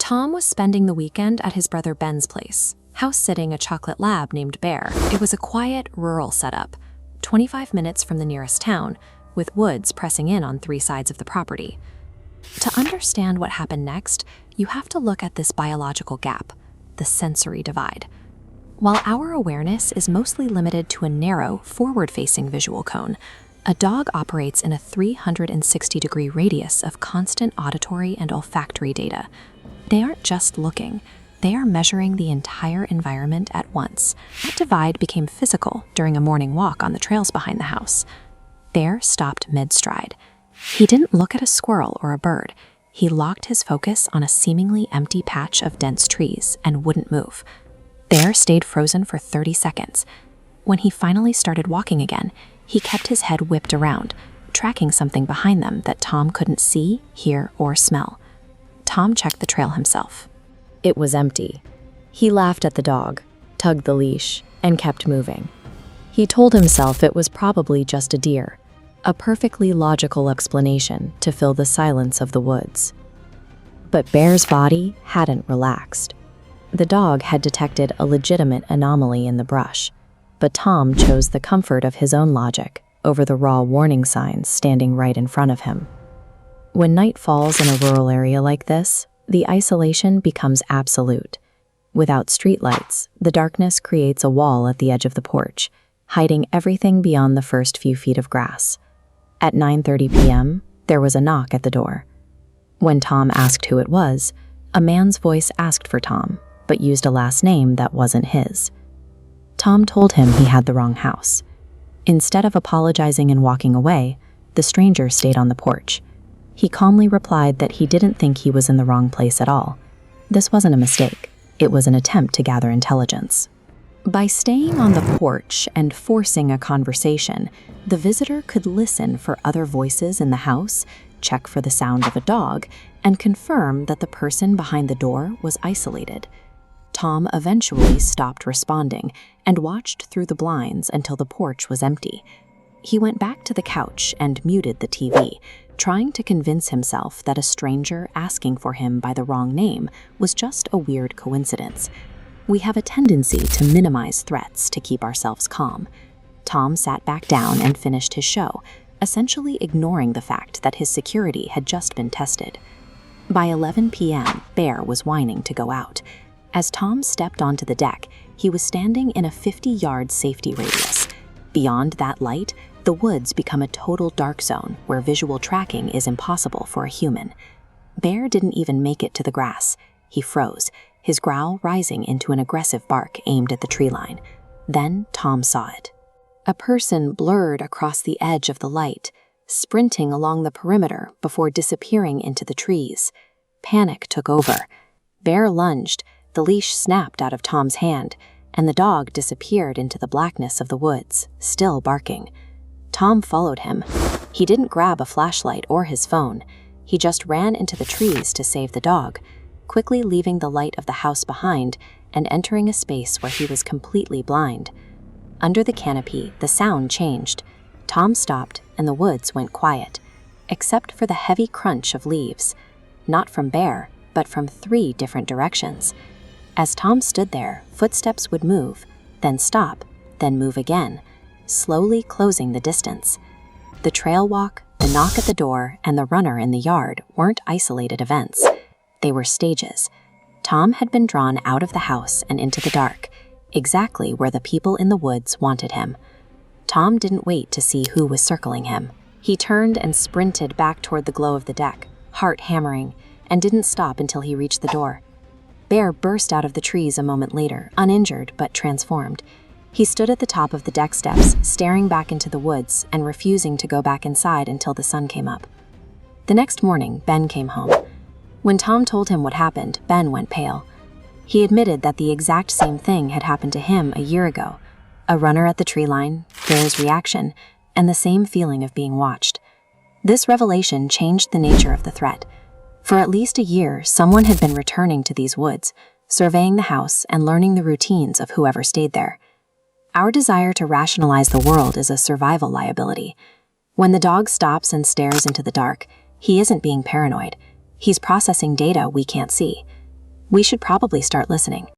Tom was spending the weekend at his brother Ben's place, house-sitting a chocolate lab named Bear. It was a quiet, rural setup, 25 minutes from the nearest town, with woods pressing in on 3 sides of the property. To understand what happened next, you have to look at this biological gap, the sensory divide. While our awareness is mostly limited to a narrow, forward-facing visual cone, a dog operates in a 360-degree radius of constant auditory and olfactory data. They aren't just looking, they are measuring the entire environment at once. That divide became physical during a morning walk on the trails behind the house. Bear stopped mid-stride. He didn't look at a squirrel or a bird. He locked his focus on a seemingly empty patch of dense trees and wouldn't move. Bear stayed frozen for 30 seconds. When he finally started walking again, he kept his head whipped around, tracking something behind them that Tom couldn't see, hear, or smell. Tom checked the trail himself. It was empty. He laughed at the dog, tugged the leash, and kept moving. He told himself it was probably just a deer, a perfectly logical explanation to fill the silence of the woods. But Bear's body hadn't relaxed. The dog had detected a legitimate anomaly in the brush, but Tom chose the comfort of his own logic over the raw warning signs standing right in front of him. When night falls in a rural area like this, the isolation becomes absolute. Without streetlights, the darkness creates a wall at the edge of the porch, hiding everything beyond the first few feet of grass. At 9:30 p.m., there was a knock at the door. When Tom asked who it was, a man's voice asked for Tom, but used a last name that wasn't his. Tom told him he had the wrong house. Instead of apologizing and walking away, the stranger stayed on the porch. He calmly replied that he didn't think he was in the wrong place at all. This wasn't a mistake. It was an attempt to gather intelligence. By staying on the porch and forcing a conversation, the visitor could listen for other voices in the house, check for the sound of a dog, and confirm that the person behind the door was isolated. Tom eventually stopped responding and watched through the blinds until the porch was empty. He went back to the couch and muted the TV, trying to convince himself that a stranger asking for him by the wrong name was just a weird coincidence. We have a tendency to minimize threats to keep ourselves calm. Tom sat back down and finished his show, essentially ignoring the fact that his security had just been tested. By 11 p.m., Bear was whining to go out. As Tom stepped onto the deck, he was standing in a 50-yard safety radius. Beyond that light, the woods become a total dark zone where visual tracking is impossible for a human. Bear didn't even make it to the grass. He froze, his growl rising into an aggressive bark aimed at the tree line. Then Tom saw it. A person blurred across the edge of the light, sprinting along the perimeter before disappearing into the trees. Panic took over. Bear lunged, the leash snapped out of Tom's hand, and the dog disappeared into the blackness of the woods, still barking. Tom followed him. He didn't grab a flashlight or his phone. He just ran into the trees to save the dog, quickly leaving the light of the house behind and entering a space where he was completely blind. Under the canopy, the sound changed. Tom stopped and the woods went quiet, except for the heavy crunch of leaves, not from Bear, but from 3 different directions. As Tom stood there, footsteps would move, then stop, then move again, slowly closing the distance. The trail walk, the knock at the door, and the runner in the yard weren't isolated events. They were stages. Tom had been drawn out of the house and into the dark, exactly where the people in the woods wanted him. Tom didn't wait to see who was circling him. He turned and sprinted back toward the glow of the deck, heart hammering, and didn't stop until he reached the door. Bear burst out of the trees a moment later, uninjured but transformed. He stood at the top of the deck steps, staring back into the woods and refusing to go back inside until the sun came up. The next morning, Ben came home. When Tom told him what happened, Ben went pale. He admitted that the exact same thing had happened to him a year ago. A runner at the tree line, Bear's reaction, and the same feeling of being watched. This revelation changed the nature of the threat. For at least a year, someone had been returning to these woods, surveying the house and learning the routines of whoever stayed there. Our desire to rationalize the world is a survival liability. When the dog stops and stares into the dark, he isn't being paranoid. He's processing data we can't see. We should probably start listening.